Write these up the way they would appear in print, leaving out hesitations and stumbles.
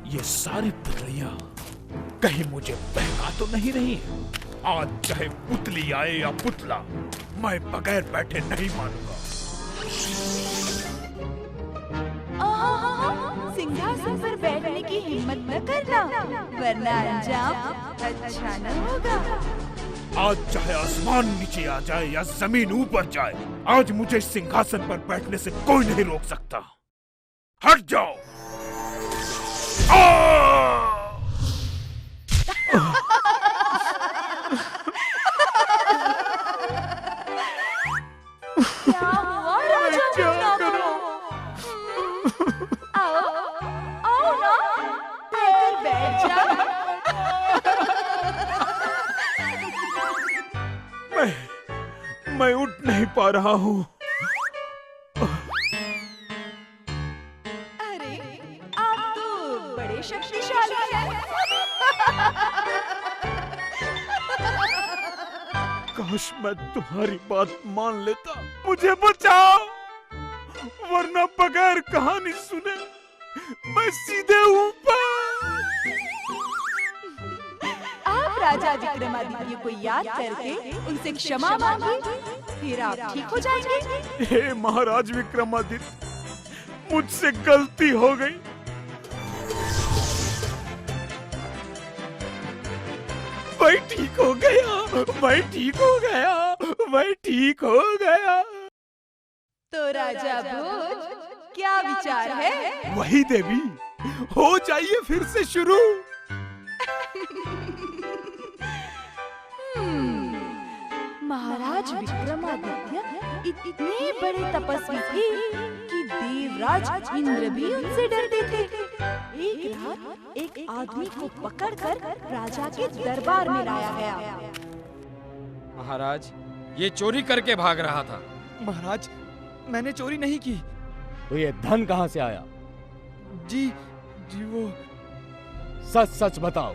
ये सारी पुतलियां कहीं मुझे बहका तो नहीं रही? आज चाहे पुतली आए या पुतला, मैं बगैर बैठे नहीं मानूंगा। सिंहासन पर बैठने की हिम्मत न करना, वरना अंजाम अच्छा न होगा। आज चाहे आसमान नीचे आ जाए या जमीन ऊपर जाए, आज मुझे सिंहासन पर बैठने से कोई नहीं रोक सकता। हट जाओ। क्या हुआ राजा? आओ आओ ना, आकर बैठ जा। मैं उठ नहीं पा रहा हूँ। अरे आप तो बड़े शक्तिशाली हैं। काश मैं तुम्हारी बात मान लेता। मुझे बचाओ, वरना बगैर कहानी सुने मैं सीधे ऊपर। आप राजा विक्रमादित्य को याद करके उनसे क्षमा मांगिए, फिर आप ठीक हो जाएंगे। हे महाराज विक्रमादित्य, मुझसे गलती हो गई। मैं ठीक हो गया, मैं ठीक हो गया, मैं ठीक हो गया। तो राजा भोज, क्या विचार है? वही देवी, हो जाइए फिर से शुरू। महाराज विक्रमादित्य इतने बड़े तपस्वी थे कि देवराज इंद्र भी उनसे डरते थे। एक रात एक आदमी को पकड़कर राजा के दरबार में लाया गया। महाराज, ये चोरी करके भाग रहा था। महाराज, मैंने चोरी नहीं की। तो ये धन कहाँ से आया? जी वो सच सच बताओ,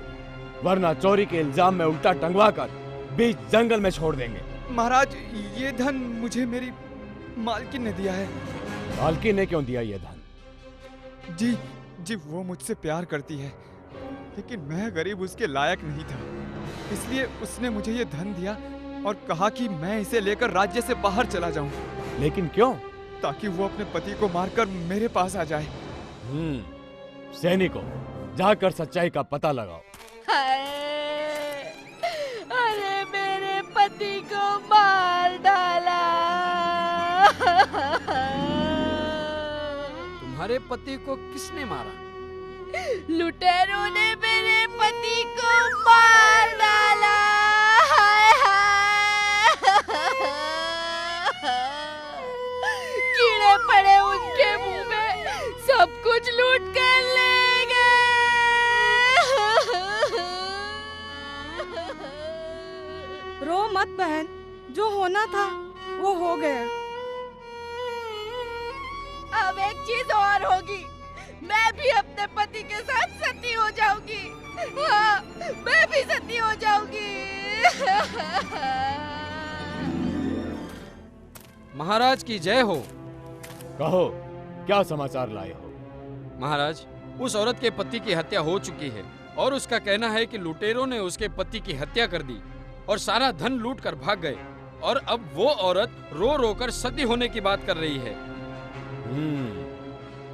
वरना चोरी के इल्जाम में उल्टा टंगवा कर बीच जंगल में छोड़ देंगे। महाराज, ये धन मुझे मेरी मालकिन ने दिया है। मालकिन ने क्यों दिया ये धन? जी वो मुझसे प्यार करती है, लेकिन मैं गरीब उसके लायक नहीं था, इसलिए उसने मुझे ये धन दिया और कहा कि मैं इसे लेकर राज्य से बाहर चला जाऊं। लेकिन क्यों? ताकि वो अपने पति को मारकर मेरे पास आ जाए। सैनिकों, जाकर सच्चाई का पता लगाओ। अरे मेरे पति को मार डाला। तुम्हारे पति को किसने मारा? लुटेरों ने मेरे पति को मार डाला। कीड़े पड़े उनके मुंह में, सब कुछ लूट कर ले गए। रो मत बहन, जो होना था वो हो गया। अब एक चीज और होगी, मैं भी अपने पति के साथ सती हो जाऊंगी। हाँ, मैं भी सती हो जाऊंगी। महाराज की जय हो। कहो, क्या समाचार लाए हो? महाराज, उस औरत के पति की हत्या हो चुकी है और उसका कहना है कि लुटेरों ने उसके पति की हत्या कर दी और सारा धन लूट कर भाग गए, और अब वो औरत रो रो कर सती होने की बात कर रही है।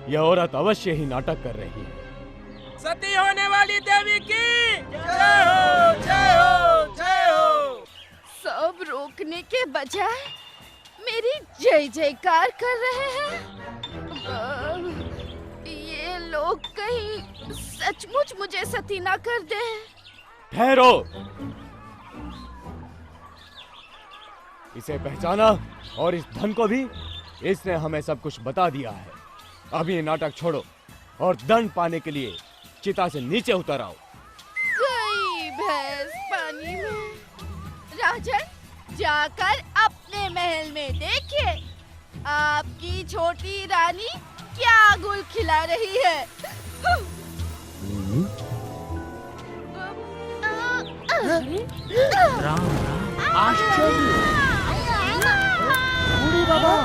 यह औरत अवश्य ही नाटक कर रही है। सती होने वाली देवी की जय हो, जय हो, जय हो। सब रोकने के बजाय मेरी जय जयकार कर रहे हैं। ये लोग कहीं सचमुच मुझे सती ना कर दे। ठहरो, इसे पहचाना और इस धन को भी। इसने हमें सब कुछ बता दिया है। अब ये नाटक छोड़ो और दंड पाने के लिए चिता से नीचे उतर आओ। गई भैंस पानी में। राजन, जाकर अपने महल में देखिए, आपकी छोटी रानी क्या गुल खिला रही है। राम राम, आश्चर्य। बूढ़ी बाबा,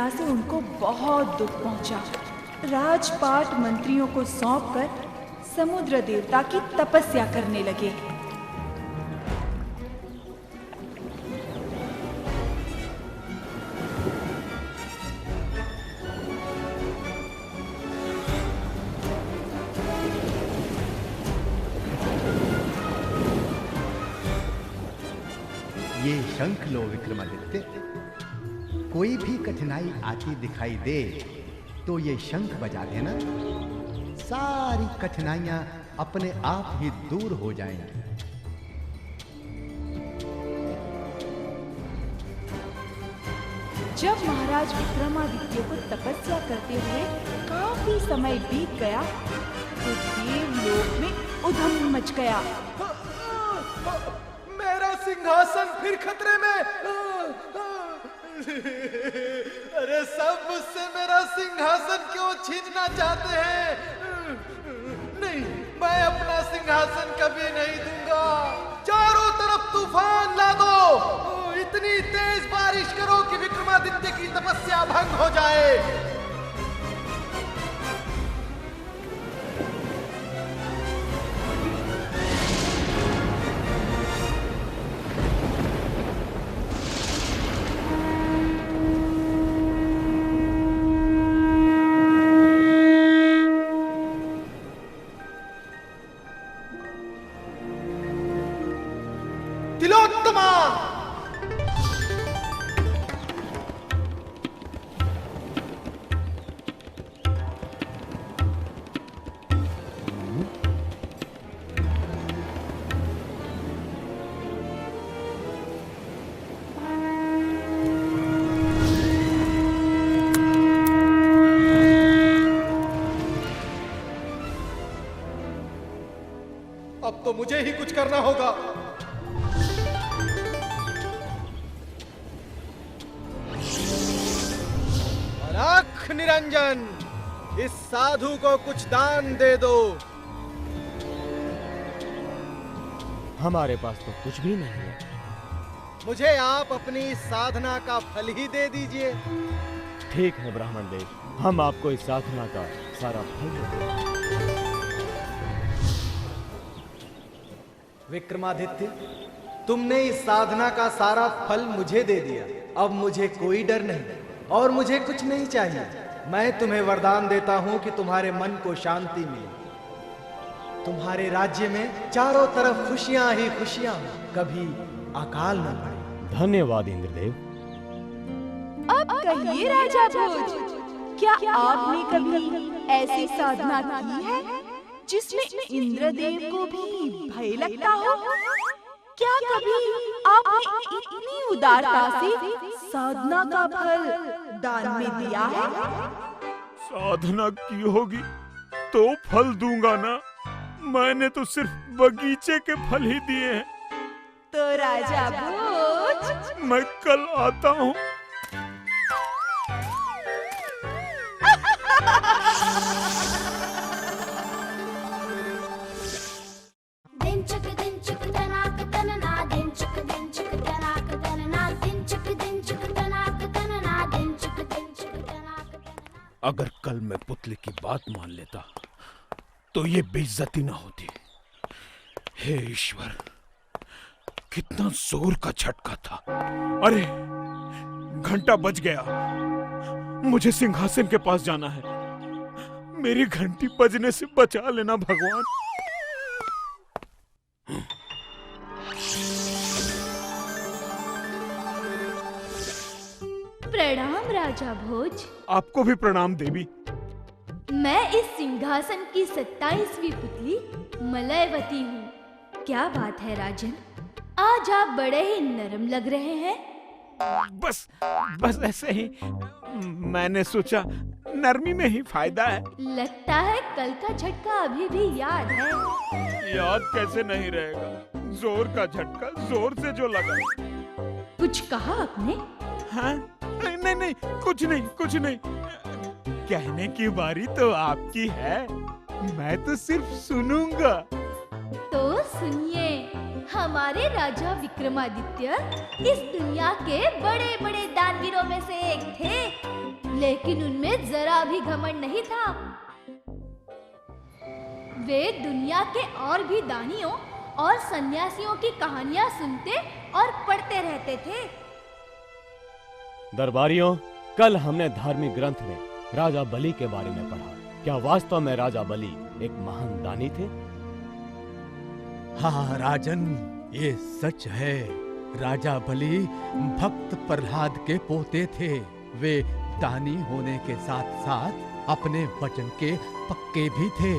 घटना से उनको बहुत दुख पहुंचा। राजपाट मंत्रियों को सौंपकर समुद्र देवता की तपस्या करने लगे। ये शंख लो विक्रमादित्य। कोई भी कठिनाई आती दिखाई दे तो ये शंख बजा देना, सारी कठिनाइयां अपने आप ही दूर हो जाएंगी। जब महाराज विक्रमादित्य को तपस्या करते हुए काफी समय बीत गया तो देवलोक में उधम मच गया। मेरा सिंहासन फिर खतरे में। अरे सब मुझसे मेरा सिंहासन क्यों छीनना चाहते हैं? नहीं, मैं अपना सिंहासन कभी नहीं दूंगा। चारों तरफ तूफान ला दो, इतनी तेज बारिश करो कि विक्रमादित्य की तपस्या भंग हो जाए। तिलोत्तमा! अब तो मुझे ही कुछ करना होगा। अलख निरंजन, इस साधु को कुछ दान दे दो। हमारे पास तो कुछ भी नहीं है। मुझे आप अपनी साधना का फल ही दे दीजिए। ठीक है ब्राह्मण देव, हम आपको इस साधना का सारा फल देंगे। विक्रमादित्य, तुमने इस साधना का सारा फल मुझे दे दिया। अब मुझे कोई डर नहीं और मुझे कुछ नहीं चाहिए। मैं तुम्हें वरदान देता हूं कि तुम्हारे मन को शांति मिले, तुम्हारे राज्य में चारों तरफ खुशियां ही खुशियां, कभी अकाल न पड़े। धन्यवाद इंद्रदेव। अब कहिए राजा भोज, क्या आपने कभी ऐसी साधना की है जिसमें इंद्रदेव को भी भय लगता हो? क्या कभी आपने इतनी उदारता से साधना का फल दान में दिया है? साधना की होगी तो फल दूंगा ना। मैंने तो सिर्फ बगीचे के फल ही दिए हैं। तो राजा भोज, मैं कल आता हूँ। अगर कल मैं पुतले की बात मान लेता तो ये बेइज्जती ना होती। हे ईश्वर, कितना जोर का झटका था। अरे घंटा बज गया, मुझे सिंहासन के पास जाना है। मेरी घंटी बजने से बचा लेना भगवान। प्रणाम राजा भोज। आपको भी प्रणाम देवी। मैं इस सिंहासन की 27वीं पुतली मलयवती हूँ। क्या बात है राजन, आज आप बड़े ही नरम लग रहे हैं। बस ऐसे ही। मैंने सोचा नरमी में ही फायदा है। लगता है कल का झटका अभी भी याद है। याद कैसे नहीं रहेगा, जोर का झटका जोर से जो लगा। कुछ कहा आपने? हाँ? नहीं, कुछ नहीं। कहने की बारी तो आपकी है, मैं तो सिर्फ सुनूंगा। तो सुनिए, हमारे राजा विक्रमादित्य इस दुनिया के बड़े बड़े दानवीरों में से एक थे। लेकिन उनमें जरा भी घमंड नहीं था। वे दुनिया के और भी दानियों और सन्यासियों की कहानियां सुनते और पढ़ते रहते थे। दरबारियों, कल हमने धार्मिक ग्रंथ में राजा बलि के बारे में पढ़ा। क्या वास्तव में राजा बलि एक महान दानी थे? हाँ राजन, ये सच है। राजा बलि भक्त प्रहलाद के पोते थे। वे दानी होने के साथ साथ अपने वचन के पक्के भी थे।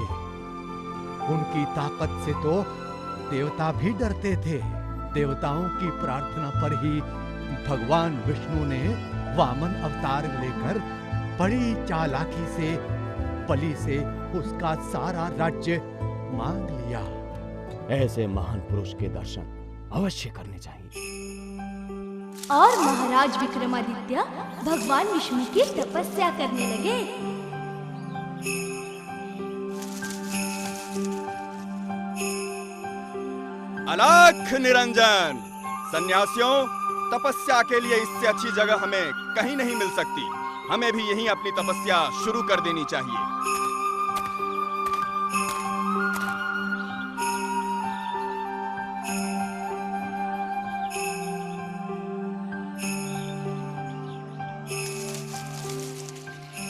उनकी ताकत से तो देवता भी डरते थे। देवताओं की प्रार्थना पर ही भगवान विष्णु ने वामन अवतार लेकर बड़ी चालाकी से बलि से उसका सारा राज्य मांग लिया। ऐसे महान पुरुष के दर्शन अवश्य करने चाहिए। और महाराज विक्रमादित्य भगवान विष्णु की तपस्या करने लगे। अलख निरंजन, सन्यासियों, तपस्या के लिए इससे अच्छी जगह हमें कहीं नहीं मिल सकती। हमें भी यहीं अपनी तपस्या शुरू कर देनी चाहिए।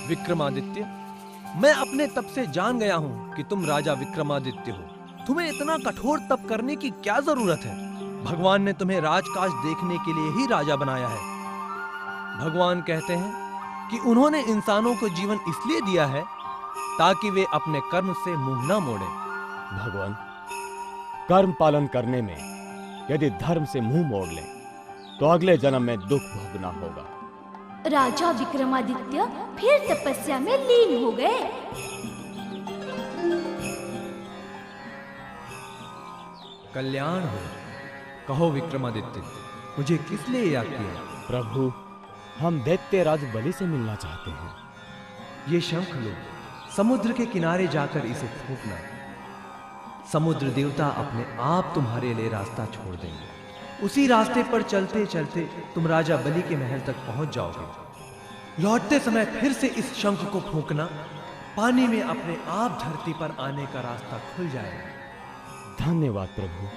विक्रमादित्य, मैं अपने तप से जान गया हूँ कि तुम राजा विक्रमादित्य हो। तुम्हें इतना कठोर तप करने की क्या जरूरत है? भगवान ने तुम्हें राजकाज देखने के लिए ही राजा बनाया है। भगवान कहते हैं कि उन्होंने इंसानों को जीवन इसलिए दिया है ताकि वे अपने कर्म से मुंह न मोड़े। भगवान, कर्म पालन करने में यदि धर्म से मुंह मोड़ ले तो अगले जन्म में दुख भोगना होगा। राजा विक्रमादित्य फिर तपस्या में लीन हो गए। कल्याण हो। कहो विक्रमादित्य, मुझे किस लिए याद किया? प्रभु, हम दैत्य राज बलि से मिलना चाहते हैं। ये शंख लो, समुद्र के किनारे जाकर इसे फूंकना। समुद्र देवता अपने आप तुम्हारे लिए रास्ता छोड़ देंगे। उसी रास्ते पर चलते चलते तुम राजा बलि के महल तक पहुंच जाओगे। लौटते समय फिर से इस शंख को फूंकना। पानी में अपने आप धरती पर आने का रास्ता खुल जाएगा। धन्यवाद प्रभु।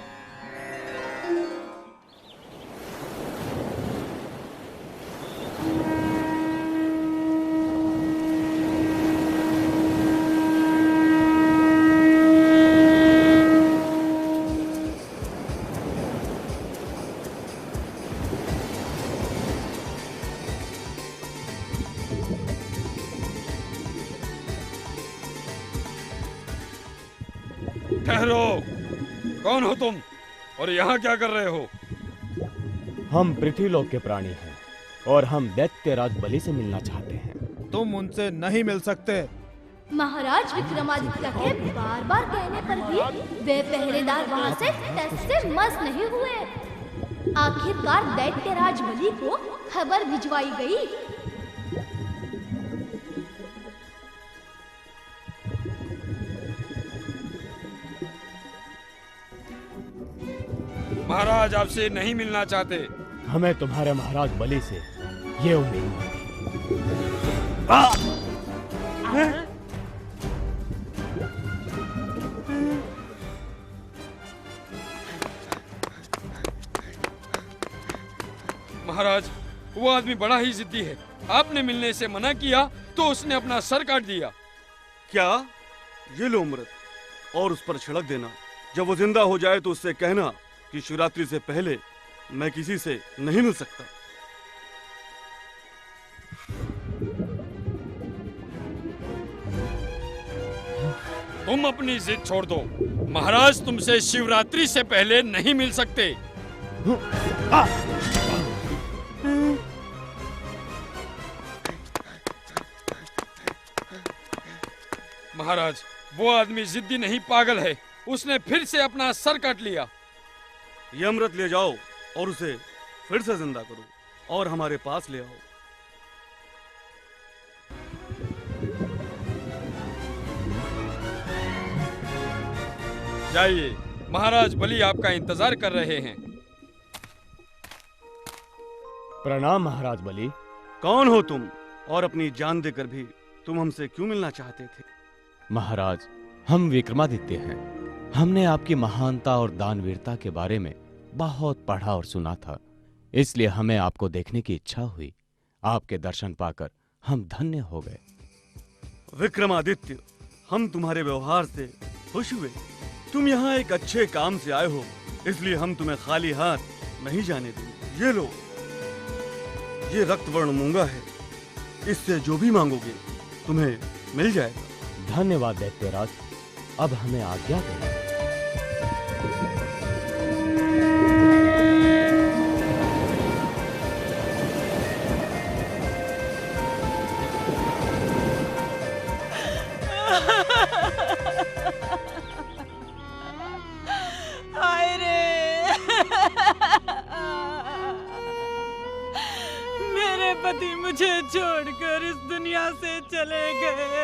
ठहरो, कौन हो तुम और यहाँ क्या कर रहे हो? हम पृथ्वीलोक के प्राणी हैं और हम दैत्य राज बलि से मिलना चाहते हैं। तुम उनसे नहीं मिल सकते। महाराज विक्रमादित्य के बार बार कहने पर भी वे पहरेदार वहां से टस से मस नहीं हुए। आखिरकार दैत्य राज बलि को खबर भिजवाई गई। महाराज आपसे नहीं मिलना चाहते। हमें तुम्हारे महाराज बलि से ये उम्मीद थी। महाराज, वो आदमी बड़ा ही जिद्दी है। आपने मिलने से मना किया तो उसने अपना सर काट दिया। क्या? ये लो अमृत और उस पर छिड़क देना। जब वो जिंदा हो जाए तो उससे कहना कि शिवरात्रि से पहले मैं किसी से नहीं मिल सकता। तुम अपनी जिद छोड़ दो। महाराज तुमसे शिवरात्रि से पहले नहीं मिल सकते। महाराज, वो आदमी जिद्दी नहीं, पागल है। उसने फिर से अपना सर काट लिया। ये अमृत ले जाओ और उसे फिर से जिंदा करो और हमारे पास ले आओ। जाइए, महाराज बलि आपका इंतजार कर रहे हैं। प्रणाम महाराज बलि। कौन हो तुम और अपनी जान देकर भी तुम हमसे क्यों मिलना चाहते थे? महाराज, हम विक्रमादित्य हैं। हमने आपकी महानता और दानवीरता के बारे में बहुत पढ़ा और सुना था, इसलिए हमें आपको देखने की इच्छा हुई। आपके दर्शन पाकर हम धन्य हो गए। विक्रमादित्य, हम तुम्हारे व्यवहार से खुश हुए। तुम यहाँ एक अच्छे काम से आए हो, इसलिए हम तुम्हें खाली हाथ नहीं जाने देंगे। ये लो, ये रक्तवर्ण मूंगा है, इससे जो भी मांगोगे तुम्हें मिल जाएगा। धन्यवाद दैत्यराज, अब हमें आज्ञा दें। हाय रे, मेरे पति मुझे छोड़कर इस दुनिया से चले गए।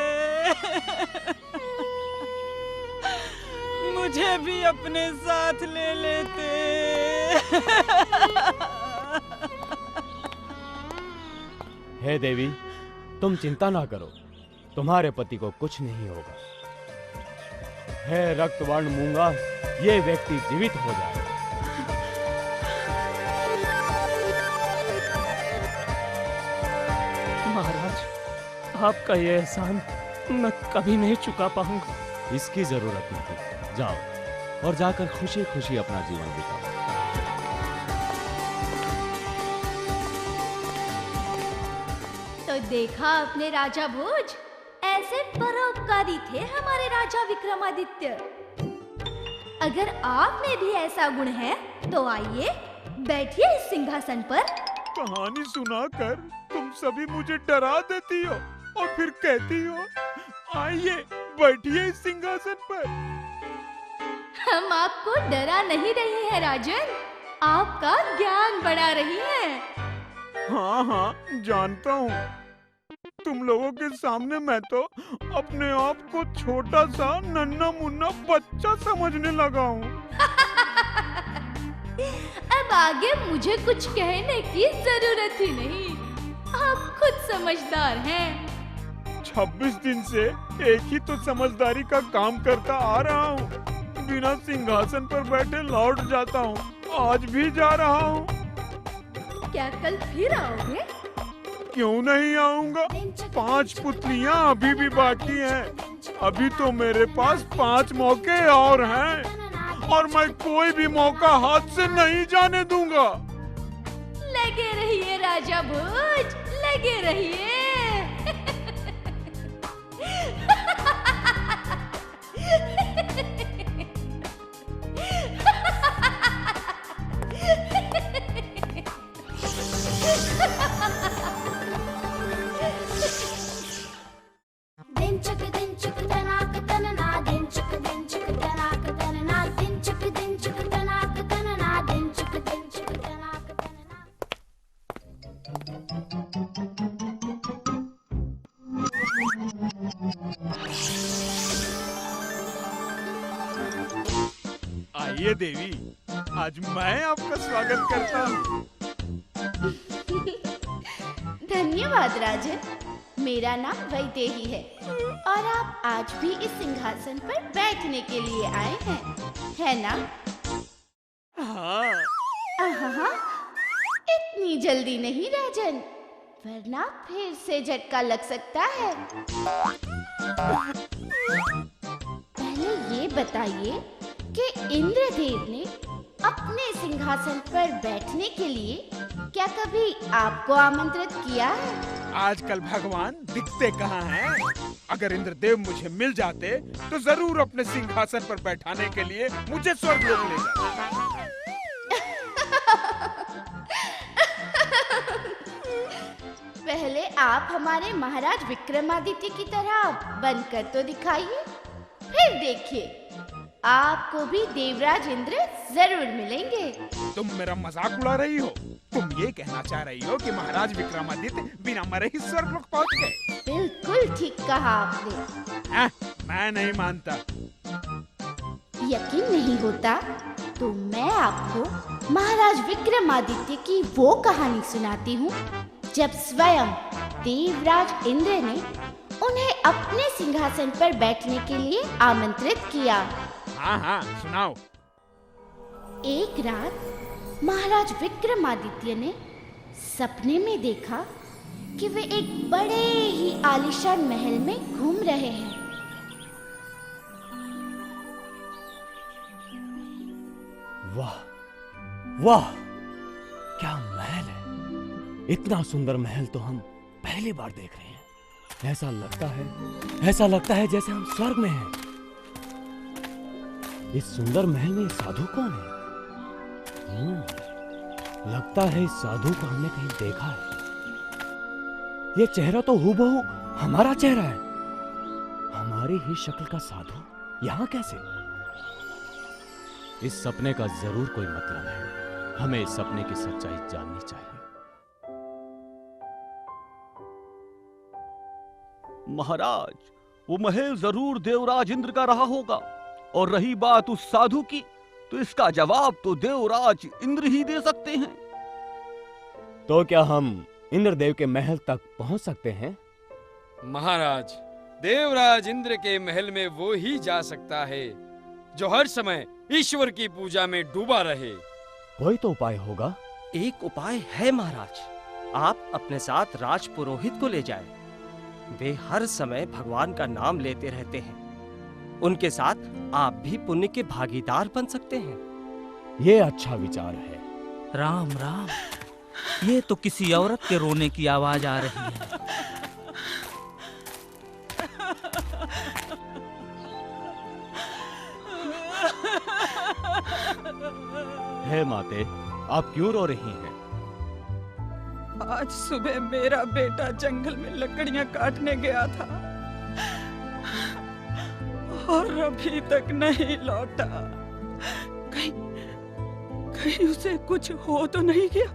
मुझे भी अपने साथ ले लेते। हे देवी, तुम चिंता ना करो, तुम्हारे पति को कुछ नहीं होगा। हे रक्तवर्ण मूंगा, ये व्यक्ति जीवित हो जाएगा। महाराज, आपका ये एहसान मैं कभी नहीं चुका पाऊंगा। इसकी जरूरत नहीं, जाओ और जाकर खुशी खुशी अपना जीवन बिताओ। तो देखा आपने राजा भोज, ऐसे परोपकारी थे हमारे राजा विक्रमादित्य। अगर आप में भी ऐसा गुण है तो आइए, बैठिए इस सिंहासन पर। कहानी सुनाकर तुम सभी मुझे डरा देती हो और फिर कहती हो आइए बैठिए इस सिंहासन पर। हम आपको डरा नहीं रही हैं राजन, आपका ज्ञान बढ़ा रही हैं। हाँ हाँ, जानता हूँ। तुम लोगों के सामने मैं तो अपने आप को छोटा सा नन्हा मुन्ना बच्चा समझने लगा हूँ। अब आगे मुझे कुछ कहने की जरूरत ही नहीं, आप खुद समझदार हैं। 26 दिन से एक ही तो समझदारी का काम करता आ रहा हूँ। बिना सिंहासन पर बैठे लौट जाता हूँ, आज भी जा रहा हूँ। क्या कल फिर आओगे? क्यों नहीं आऊंगा? 5 पुतलियाँ अभी भी बाकी हैं। अभी तो मेरे पास 5 मौके और हैं और मैं कोई भी मौका हाथ से नहीं जाने दूंगा। लगे रहिए राजा भोज, लगे रहिए। आइए देवी, आज मैं आपका स्वागत करता हूँ। धन्यवाद राजन, मेरा नाम वैदेही है और आप आज भी इस सिंहासन पर बैठने के लिए आए हैं, है ना? हाँ। हाँ, इतनी जल्दी नहीं राजन, वरना फिर से झटका लग सकता है। पहले ये बताइए कि इंद्रदेव ने अपने सिंहासन पर बैठने के लिए क्या कभी आपको आमंत्रित किया है? आजकल भगवान दिखते कहाँ हैं? अगर इंद्रदेव मुझे मिल जाते तो जरूर अपने सिंहासन पर बैठाने के लिए मुझे स्वर्गलोक ले जाते। पहले आप हमारे महाराज विक्रमादित्य की तरह बनकर तो दिखाइए, फिर देखिए आपको भी देवराज इंद्र जरूर मिलेंगे। तुम मेरा मजाक उड़ा रही हो? तुम ये कहना चाह रही हो कि महाराज विक्रमादित्य बिना मरे ही स्वर्गलोक पहुंच गए? बिल्कुल ठीक कहा आपने। मैं नहीं मानता। यकीन नहीं होता तो मैं आपको महाराज विक्रमादित्य की वो कहानी सुनाती हूँ जब स्वयं देवराज इंद्र ने उन्हें अपने सिंहासन पर बैठने के लिए आमंत्रित किया। हाँ हाँ सुनाओ। एक रात महाराज विक्रमादित्य ने सपने में देखा कि वे एक बड़े ही आलीशान महल में घूम रहे हैं। वाह वाह, क्या महल है! इतना सुंदर महल तो हम पहली बार देख रहे हैं। ऐसा लगता है जैसे हम स्वर्ग में हैं। इस सुंदर महल में साधु कौन है? लगता है इस साधु को हमने कहीं देखा है। ये चेहरा तो हूबहू हमारा चेहरा है। हमारी ही शक्ल का साधु यहां कैसे? इस सपने का जरूर कोई मतलब है। हमें इस सपने की सच्चाई जाननी चाहिए। महाराज, वो महल जरूर देवराज इंद्र का रहा होगा। और रही बात उस साधु की, तो इसका जवाब तो देवराज इंद्र ही दे सकते हैं। तो क्या हम इंद्रदेव के महल तक पहुंच सकते हैं? महाराज, देवराज इंद्र के महल में वो ही जा सकता है जो हर समय ईश्वर की पूजा में डूबा रहे। कोई तो उपाय होगा। एक उपाय है महाराज। आप अपने साथ राज पुरोहित को ले जाएं। वे हर समय भगवान का नाम लेते रहते हैं। उनके साथ आप भी पुण्य के भागीदार बन सकते हैं। ये अच्छा विचार है। राम राम, ये तो किसी औरत के रोने की आवाज आ रही है। हे माते, आप क्यों रो रही हैं? आज सुबह मेरा बेटा जंगल में लकड़ियां काटने गया था और अभी तक नहीं लौटा। कहीं उसे कुछ हो तो नहीं गया?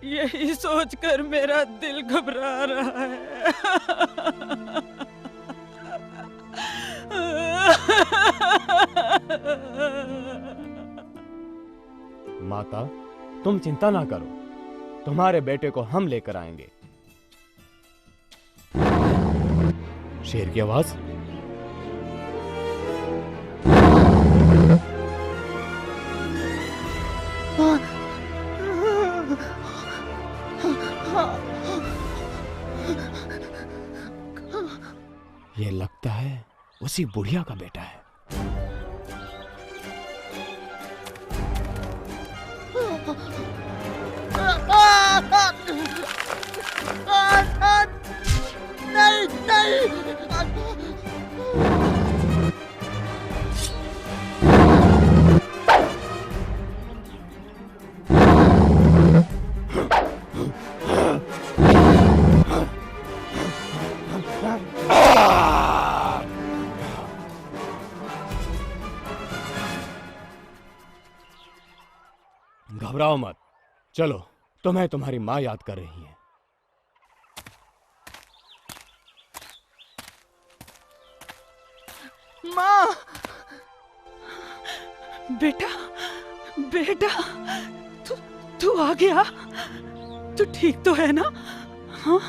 यही सोचकर मेरा दिल घबरा रहा है। माता, तुम चिंता ना करो। तुम्हारे बेटे को हम लेकर आएंगे। शेर की आवाज। ये लगता है उसी बुढ़िया का बेटा है। नहीं नहीं, घबराओ मत। चलो, तुम्हें तुम्हारी माँ याद कर रही है। माँ! बेटा, बेटा, तू आ गया? तू ठीक तो है ना? हाँ?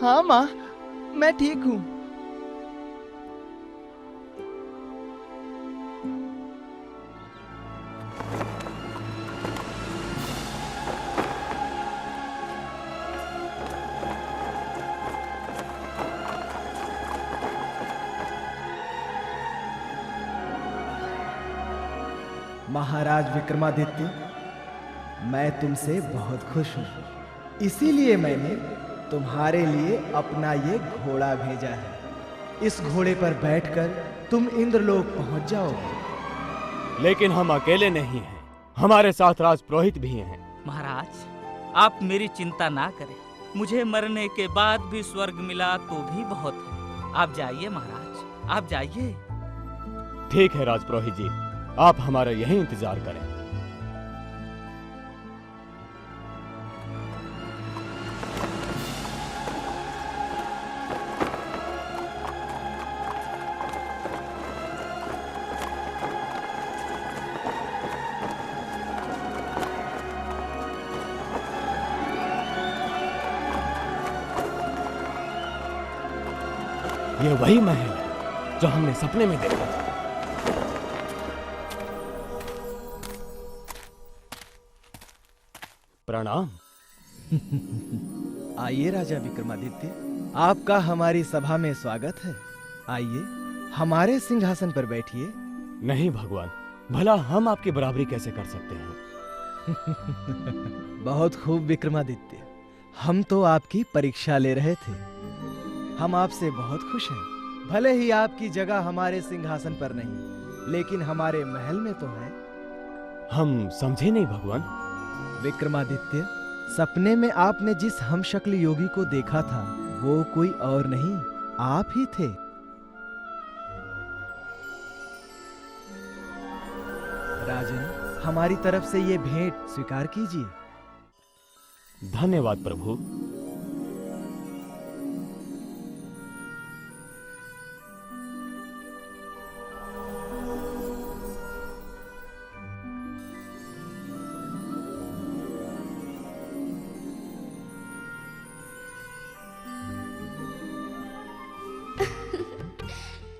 हाँ माँ, मैं ठीक हूँ। महाराज विक्रमादित्य, मैं तुमसे बहुत खुश हूँ। इसीलिए मैंने तुम्हारे लिए अपना ये घोड़ा भेजा है। इस घोड़े पर बैठकर तुम इंद्रलोक पहुंच जाओगे। लेकिन हम अकेले नहीं हैं, हमारे साथ राजपुरोहित भी हैं। महाराज, आप मेरी चिंता ना करें। मुझे मरने के बाद भी स्वर्ग मिला तो भी बहुत है। आप जाइए महाराज, आप जाइए। ठीक है राजपुरोहित जी, आप हमारा यही इंतजार करें। ये वही महल है जो हमने सपने में देखा था। प्रणाम। आइए राजा विक्रमादित्य, आपका हमारी सभा में स्वागत है। आइए हमारे सिंहासन पर बैठिए। नहीं भगवान, भला हम आपकी बराबरी कैसे कर सकते हैं? बहुत खूब विक्रमादित्य, हम तो आपकी परीक्षा ले रहे थे। हम आपसे बहुत खुश हैं। भले ही आपकी जगह हमारे सिंहासन पर नहीं, लेकिन हमारे महल में तो है। हम समझे नहीं भगवान। विक्रमादित्य, सपने में आपने जिस हमशक्ल योगी को देखा था वो कोई और नहीं, आप ही थे। राजन, हमारी तरफ से ये भेंट स्वीकार कीजिए। धन्यवाद प्रभु।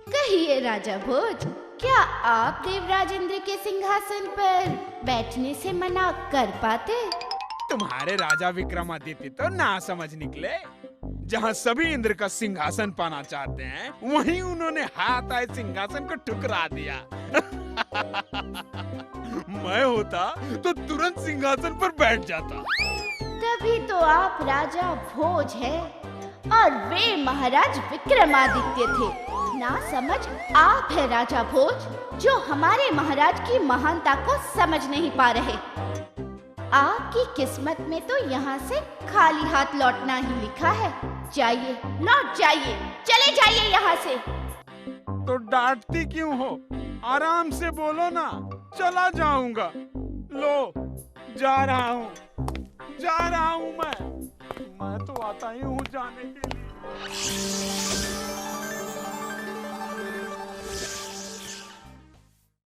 कहिए राजा भोज, क्या आप देवराज इंद्र के सिंहासन पर बैठने से मना कर पाते? तुम्हारे राजा विक्रमादित्य तो ना समझ निकले। जहाँ सभी इंद्र का सिंहासन पाना चाहते हैं, वहीं उन्होंने हाथ आए सिंहासन को ठुकरा दिया। मैं होता तो तुरंत सिंहासन पर बैठ जाता। तभी तो आप राजा भोज हैं और वे महाराज विक्रमादित्य थे। ना समझ आप है राजा भोज, जो हमारे महाराज की महानता को समझ नहीं पा रहे। आपकी किस्मत में तो यहाँ से खाली हाथ लौटना ही लिखा है। जाइए, लौट जाइए, चले जाइए यहाँ से। तो डांटती क्यों हो? आराम से बोलो ना। चला जाऊंगा। लो, जा रहा हूँ मैं तो आता ही हूँ जाने के लिए।